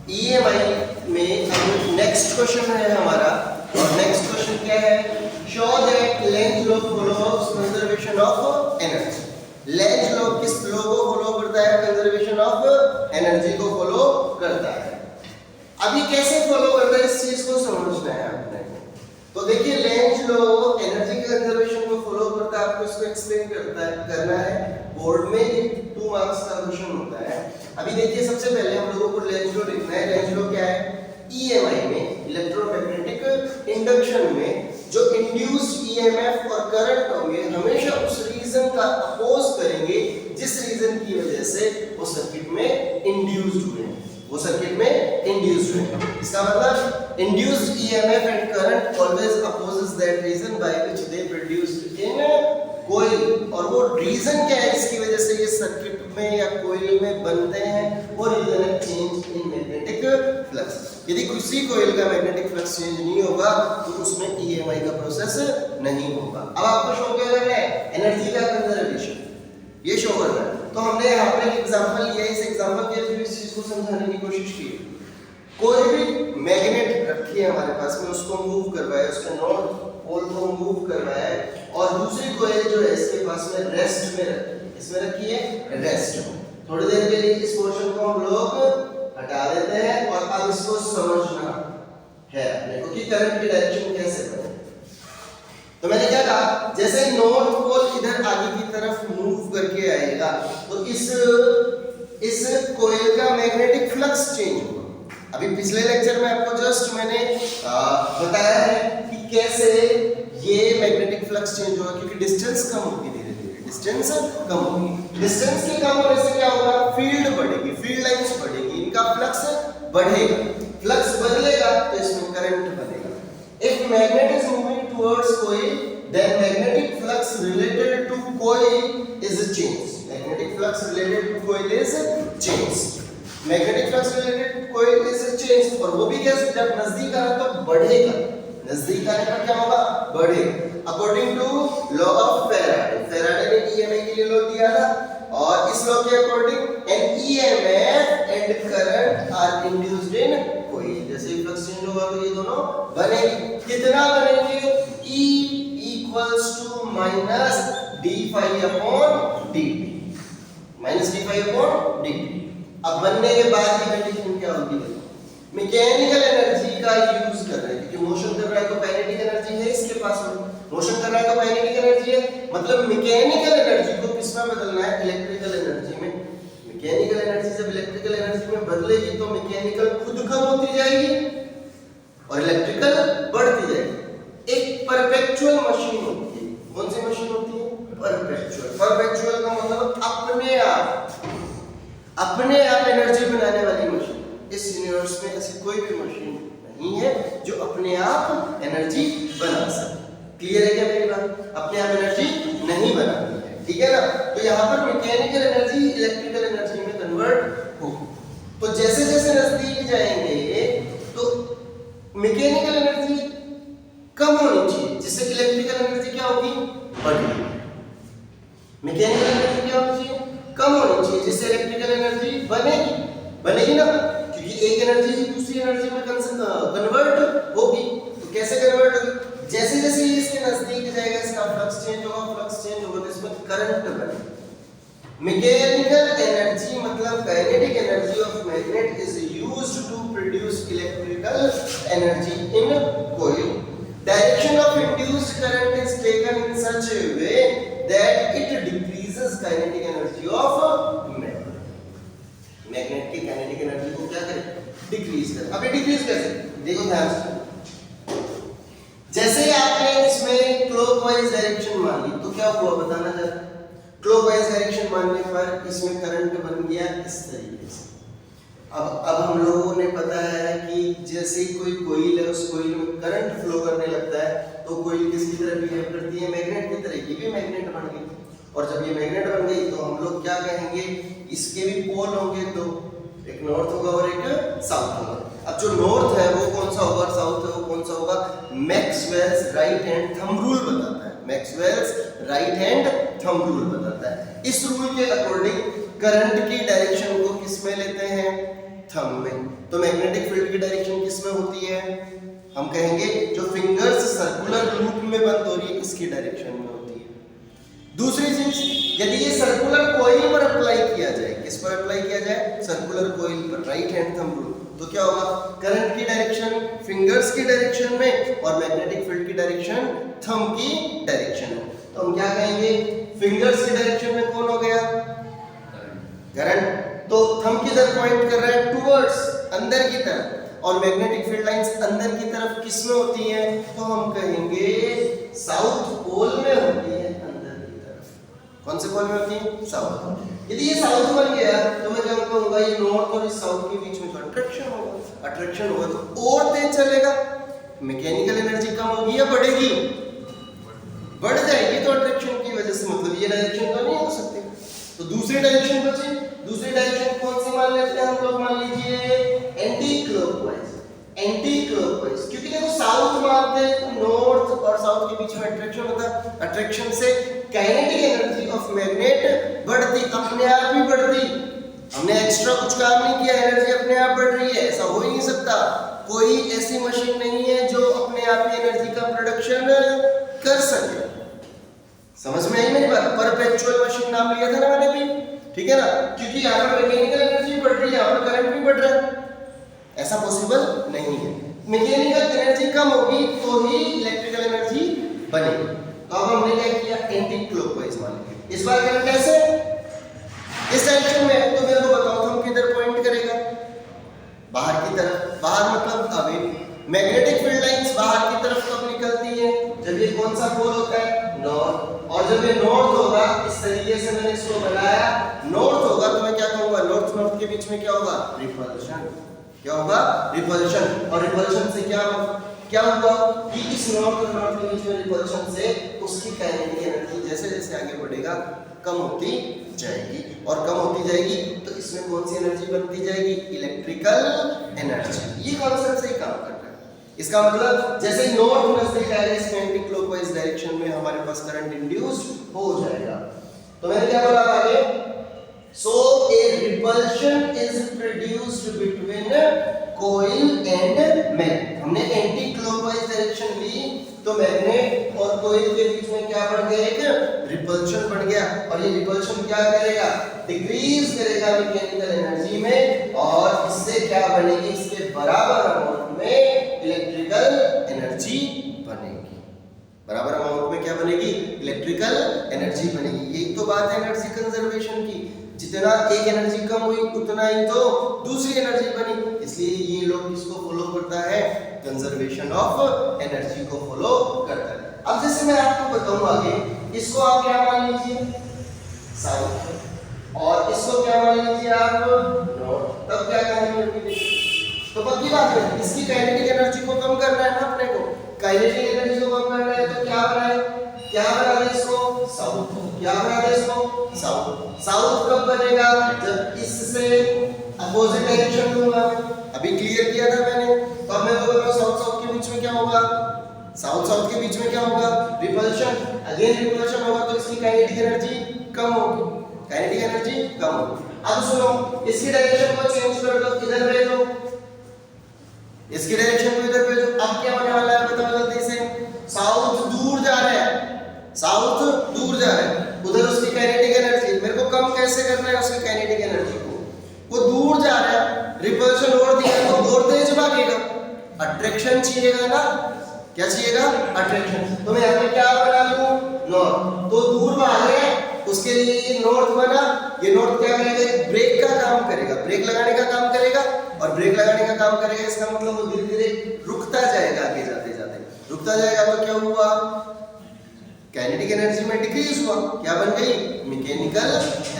EMI में अब next question है हमारा, और नेक्स्ट क्वेश्चन क्या है? Show that Lenz law follows conservation of energy. Lenz law किस लॉ को फॉलो करता है? कंजर्वेशन ऑफ एनर्जी को फॉलो करता है। अभी कैसे फॉलो करता है इस चीज को समझना है आपने। तो देखिए लेंज लॉ एनर्जी के कंजर्वेशन को फॉलो करता है, आपको इसको एक्सप्लेन करना है। बोर्ड में 2 मार्क्स का क्वेश्चन होता है। अभी देखिए सबसे पहले हम लोगों को लेंज लॉ लिखना है। लेंज लॉ क्या है? EMI में इलेक्ट्रोमैग्नेटिक इंडक्शन में जो इंड्यूस्ड EMF और करंट होंगे हमेशा उस रीजन का अपोज करेंगे जिस रीजन की वजह से वो सर्किट में इंड्यूस्ड हुए हैं, वो सर्किट में इंड्यूस्ड हुए हैं। इसका मतलब induced EMF and current always opposes that reason by which they produced in coil. और वो रीजन क्या है जिसकी वजह से ये सर्किट में या कोइल में बनते हैं? वो रीजन है चेंज इन मैग्नेटिक फ्लक्स। यदि किसी कोइल का मैग्नेटिक फ्लक्स चेंज नहीं होगा तो उसमें EMI का प्रोसेस नहीं होगा। अब आपको शो क्या करना है? एनर्जी का कंजर्वेशन, ये शो करना है। तो हमने यहाँ पे एक एग्जांपल लिया, इस एग्जांपल के थ्रू इस चीज को समझाने की कोशिश की। कोई भी मैग्नेट रखी है हमारे पास में, उसको मूव करवाया, उसके नॉर्थ पोल को मूव करवाया है, और दूसरी कोइल जो है इसके पास में रेस्ट में रखी है, इसमें रखी है रेस्ट में। थोड़ी देर के लिए इस पोर्शन को हम लोग हटा देते हैं और अब इसको समझना है अपने को कि करंट की डायरेक्शन कैसे बने। तो मैंने क्या कहा, जैसे नॉर्थ पोल इधर आगे की तरफ मूव करके आएगा तो इस कोइल का मैग्नेटिक फ्लक्स चेंज होगा। अभी पिछले लेक्चर में आपको जस्ट मैंने बताया है कि कैसे ये मैग्नेटिक फ्लक्स चेंज होगा, क्योंकि डिस्टेंस कम होगी, धीरे धीरे डिस्टेंस कम होगी। डिस्टेंस के कम होने से क्या होगा? फील्ड बढ़ेगी, फील्ड लाइंस बढ़ेगी, इनका फ्लक्स बढ़ेगा। फ्लक्स बदलेगा तो इसमें करंट बनेगा। If magnet is moving towards coil then magnetic flux related to coil is change. Magnetic flux related to coil is change. Magnetic flux related to coil is change. और वो भी कैसे? जब नजदीक आना तो बढ़ेगा, नजदीक आने पर क्या होगा? बढ़ेगा। According to law of Faraday, Faraday ने EMI के लिए लॉ दिया था, और इस लॉ के according an EMF and current are induced in coil. जैसे फ्लक्स चेंज होगा तो ये दोनों बनेंगे। कितना बनेंगे? E equals to minus d phi upon dt, minus d phi upon dt। अब बनने के बाद की कंडीशन क्या होगी? मैकेनिकल एनर्जी का यूज कर रहे हैं, क्योंकि मोशन कर रहा है तो काइनेटिक एनर्जी है इसके पास में, मोशन कर रहा है तो काइनेटिक एनर्जी है, मतलब मैकेनिकल एनर्जी को किस में बदलना है? इलेक्ट्रिकल एनर्जी में। मैकेनिकल एनर्जी जब इलेक्ट्रिकल एनर्जी में बदलेगी तो मैकेनिकल खुद कम होती जाएगी और इलेक्ट्रिकल बढ़ती जाएगी। एक परपेचुअल मशीन होती है। कौन सी मशीन होती है? परपेचुअल। परपेचुअल का मतलब अपने आप एनर्जी बनाने वाली मशीन। इस यूनिवर्स में ऐसी कोई भी मशीन नहीं है जो अपने आप एनर्जी बना सके। क्लियर है क्या मेरी बात? अपने आप एनर्जी नहीं बनाती है, ठीक है ना? तो यहाँ पर मैकेनिकल एनर्जी इलेक्ट्रिकल एनर्जी में कन्वर्ट होगी। तो जैसे जैसे नजदीक जाएंगे तो मैकेनिकल एनर्जी कम होनी चाहिए, जिससे इलेक्ट्रिकल एनर्जी क्या होगी? बढ़ेगी। मैकेनिकल एनर्जी क्या होनी चाहिए? कम होनी चाहिए, जिससे इलेक्ट्रिकल एनर्जी बनेगी ना, क्योंकि एक एनर्जी दूसरी एनर्जी में कन्वर्ट होगी। तो कैसे कन्वर्ट होगी? जैसे जैसे ये इसके नजदीक जाएगा इसका फ्लक्स चेंज होगा तो इसमें करंट बनेगा। मैकेनिकल एनर्जी मतलब kinetic energy of magnet is used to produce electrical energy in coil. Direction of induced current is taken in such a way that it decreases kinetic energy of magnet की kinetic energy को क्या करे? Decrease करे। अब ये decrease कैसे? देखो ध्यान से। जैसे आपने इसमें क्लॉकवाइज डायरेक्शन मान ली तो क्या हुआ बताना जरा। क्लॉकवाइज डायरेक्शन मानने पर इसमें करंट बन गया इस तरीके से। अब हम लोगों ने पता है कि जैसे कोई कोइल है उस कोइल में करंट फ्लो करने लगता है तो कोइल किसकी तरह बिहेव करती है? मैग्नेट की तरह। ये भी मैग्नेट बन गई, और जब ये मैग्नेट बन गई तो हम लोग क्या कहेंगे? इसके भी पोल होंगे दो, एक नॉर्थ होगा और एक साउथ होगा। अब जो नॉर्थ है वो कौन सा होगा, साउथ है वो कौन सा होगा? Maxwell's right hand thumb rule बताता है। Maxwell's right hand thumb rule बताता है। इस रूल के अकॉर्डिंग करंट की डायरेक्शन को किस में लेते हैं? थंब में। तो मैग्नेटिक फील्ड की डायरेक्शन किस में होती है? हम कहेंगे जो फिंगर्स सर्कुलर लूप में बंद हो रही है इसकी डायरेक्शन में होती है। दूसरी चीज, यदि ये सर्कुलर कॉइल पर अप्लाई किया जाए, किस पर अप्लाई किया जाए? सर्कुलर कॉइल पर, राइट हैंड थंब रूल, तो क्या होगा? करंट की डायरेक्शन फिंगर्स की डायरेक्शन में और मैग्नेटिक फील्ड की डायरेक्शन थंब की डायरेक्शन में। तो हम क्या कहेंगे? फिंगर्स की डायरेक्शन में कौन हो गया? करंट। तो थंब किधर पॉइंट कर रहा है? टुवर्ड्स, अंदर की तरफ। और मैग्नेटिक फील्ड लाइंस अंदर की तरफ किस में होती है? तो हम कहेंगे साउथ पोल में होती है, अंदर की तरफ। कौन से पोल में होती है? साउथ। यदि ये साउथ बन गया तो मैं क्या कहूंगा? ये नॉर्थ और इस साउथ के बीच में तो अट्रैक्शन होगा। अट्रैक्शन होगा तो और तेज चलेगा, मैकेनिकल एनर्जी कम होगी या बढ़ेगी? बढ़ जाएगी। तो अट्रैक्शन की वजह से मतलब ये डायरेक्शन तो नहीं हो सकती। तो दूसरी डायरेक्शन बची। दूसरी डायरेक्शन कौन सी मान लेते हैं हम लोग? मान लीजिए एंटी क्लॉकवाइज। एंटी क्लॉकवाइज, क्योंकि देखो साउथ मानते हैं तो नॉर्थ और साउथ के बीच में अट्रैक्शन होता है। अट्रैक्शन से काइनेटिक एनर्जी ऑफ मैग्नेट बढ़ती, अपने आप ही बढ़ती। हमने एक्स्ट्रा कुछ काम नहीं किया, एनर्जी अपने आप बढ़ रही है। ऐसा हो ही नहीं सकता। कोई ऐसी मशीन नहीं है जो अपने आप ही एनर्जी का प्रोडक्शन कर सके। समझ में आई मेरी बात? परपेचुअल मशीन नाम लिया था ना मैंने भी, ठीक है ना? क्योंकि यहाँ पर मैकेनिकल एनर्जी बढ़ रही है, यहाँ पर करंट भी बढ़ रहा है। ऐसा पॉसिबल नहीं है। मैकेनिकल एनर्जी कम होगी तो ही इलेक्ट्रिकल एनर्जी बनेगी। तो अब हमने क्या किया? एंटी क्लॉकवाइज मान लिया। इस बार करंट कैसे? इस डायरेक्शन में। तो मेरे को बताओ हम किधर पॉइंट करेगा? बाहर की तरफ। बाहर मतलब अवे। मैग्नेटिक फील्ड लाइंस बाहर की तरफ कब निकलती है? जब ये कौन सा पोल होता है? नॉर्थ। और जब ये नॉर्थ होगा, इस तरीके से मैंने इसको बनाया, नॉर्थ होगा तो मैं क्या कहूंगा? नॉर्थ नॉर्थ के बीच में क्या होगा? रिपल्शन। क्या होगा? रिपल्शन। और रिपल्शन से क्या होगा कि इस नॉर्थ और नॉर्थ के बीच में रिपल्शन से उसकी काइनेटिक एनर्जी जैसे जैसे आगे बढ़ेगा कम होती जाएगी। और कम होती जाएगी तो इसमें कौन सी एनर्जी बनती जाएगी? Electrical energy. ये कॉन्सेप्ट से ही काम कर रहा है। इसका मतलब जैसे नॉर्थ नजदीक आएगा इस एंटी क्लॉकवाइज डायरेक्शन में, हमारे पास करंट इंड्यूस्ड हो जाएगा। तो मैंने क्या बोला आगे? So a repulsion is produced between coil and magnet. हमने एंटी क्लॉकवाइज डायरेक्शन ली तो मैग्नेट और कॉइल के बीच में क्या बढ़ गया? एक रिपल्शन बढ़ गया। और ये रिपल्शन क्या करेगा? डिक्रीज करेगा मैकेनिकल एनर्जी में, और इससे क्या बनेगी? इसके बराबर अमाउंट में इलेक्ट्रिकल एनर्जी बनेगी। बराबर अमाउंट में क्या बनेगी? इलेक्ट्रिकल एनर्जी बनेगी। यही तो बात है एनर्जी कंजर्वेशन की। जितना एक एनर्जी कम हुई उतना ही तो दूसरी एनर्जी बनी। इसलिए ये लोग किसको फॉलो करता है? कंजर्वेशन ऑफ एनर्जी को फॉलो करता है। अब जैसे मैं आपको बताऊं आगे, इसको आप क्या मान लीजिए? साउथ। और इसको क्या मान लीजिए आप? नॉर्थ। तब क्या कहानी होगी? तो पक्की बात है, इसकी काइनेटिक एनर्जी को कम करना है ना अपने को। काइनेटिक एनर्जी को कम करना है तो क्या बनाए? क्या बना दे इसको? साउथ। क्या बना दे इसको? साउथ। साउथ कब बनेगा? जब इससे अपोजिट डायरेक्शन लूंगा। अभी क्लियर किया था मैंने। तो अब मैं बोल रहा हूं साउथ साउथ के बीच में क्या होगा? साउथ साउथ के बीच में क्या होगा? रिपल्शन। अगेन रिपल्शन होगा तो इसकी काइनेटिक एनर्जी कम होगी। काइनेटिक एनर्जी कम होगी। अब सुनो, इसकी डायरेक्शन को चेंज कर दो, इधर भेजो। इसकी डायरेक्शन को इधर भेजो। अब क्या होने वाला है बताओ जल्दी से? साउथ दूर जा रहा है। साउथ दूर जा रहा है। उधर उसकी काइनेटिक एनर्जी, मेरे को कम कैसे करना है उसकी काइनेटिक एनर्जी को? वो दूर जा रहा है, रिपल्शन और दिया तो और तेज भागेगा। अट्रैक्शन चाहिएगा ना? क्या चाहिएगा? अट्रैक्शन। तो मैं यहाँ पे क्या बना लूं? नॉर्थ। तो दूर भाग रहा है, उसके लिए ये नॉर्थ बना। ये नॉर्थ क्या करेगा? ब्रेक का काम करेगा, ब्रेक लगाने का काम करेगा। और ब्रेक लगाने का काम करेगा, इसका मतलब वो धीरे धीरे रुकता जाएगा। आगे जाते जाते रुकता जाएगा तो क्या हुआ? काइनेटिक एनर्जी में डिक्रीज हुआ। क्या बन गई? मैकेनिकल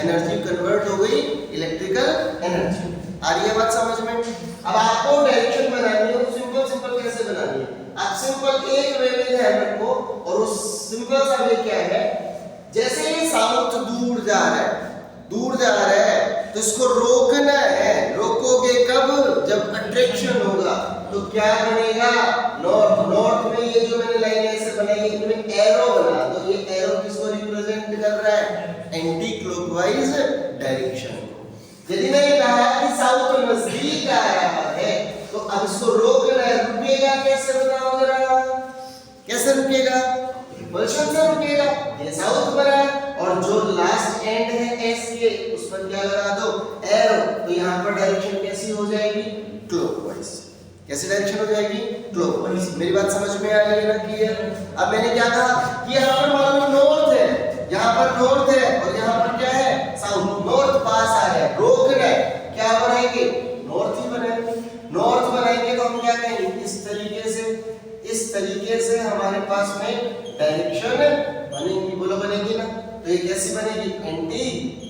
एनर्जी कन्वर्ट हो गई इलेक्ट्रिकल एनर्जी। आ रही है बात समझ में? अब आपको डायरेक्शन बनानी है, सिंपल सिंपल कैसे बनानी है? आप सिंपल एक वे में ध्यान रखो, और उस सिंपल सा वे क्या है? जैसे ही साउथ दूर जा रहा है, दूर जा रहा है, तो इसको रोकना है। रोकोगे कब? जब अट्रैक्शन होगा। तो क्या बनेगा? नॉर्थ। नॉर्थ में ये जो मैंने लाइन ऐसे बनाई, इनमें एरो बना। तो ये एरो किसको रिप्रेजेंट कर रहा है? एंटी क्लॉकवाइज डायरेक्शन को। यदि मैंने कहा कि साउथ नजदीक अब इसको रोकना है, रुकेगा कैसे बताओ जरा, कैसे रुकेगा, रिपल्शन से रुकेगा। ये साउथ बना और जो लास्ट एंड है एस के उस पर क्या लगा दो, एरो, तो यहाँ पर डायरेक्शन कैसी हो जाएगी, क्लॉकवाइज। कैसी डायरेक्शन हो जाएगी, क्लॉकवाइज। मेरी बात समझ में आ रही है ना, क्लियर। अब मैंने क्या कहा कि यहाँ पर मान लो नॉर्थ है, यहाँ पर नॉर्थ है और यहाँ पर क्या है, साउथ। नॉर्थ पास आ रहा है, रोकना है, क्या बनाएंगे, नॉर्थ ही बनाएंगे। नॉर्थ बनाएंगे तो हम क्या कहेंगे, इस तरीके से हमारे पास में डायरेक्शन बनेगी, बोलो बनेगी ना। तो ये कैसी बनेगी, एंटी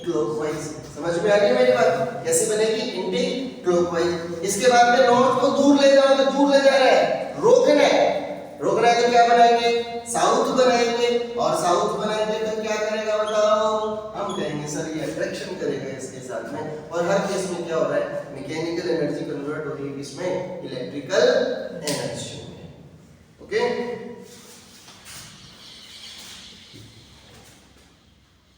क्लॉकवाइज। समझ में आ रही है मेरी बात, कैसी बनेगी, एंटी क्लॉकवाइज। इसके बाद में नॉर्थ को दूर ले जाओ तो दूर ले जा रहा है, रोकना है, रोकना है तो क्या बनाएंगे, साउथ बनाएंगे। और साउथ बनाएंगे तो क्या करेगा बताओ, हम कहेंगे सर ये अट्रैक्शन करेगा इसके साथ में। और हर केस में क्या हो रहा है, मैकेनिकल एनर्जी कन्वर्ट हो रही है किसमें, इलेक्ट्रिकल एनर्जी में। ओके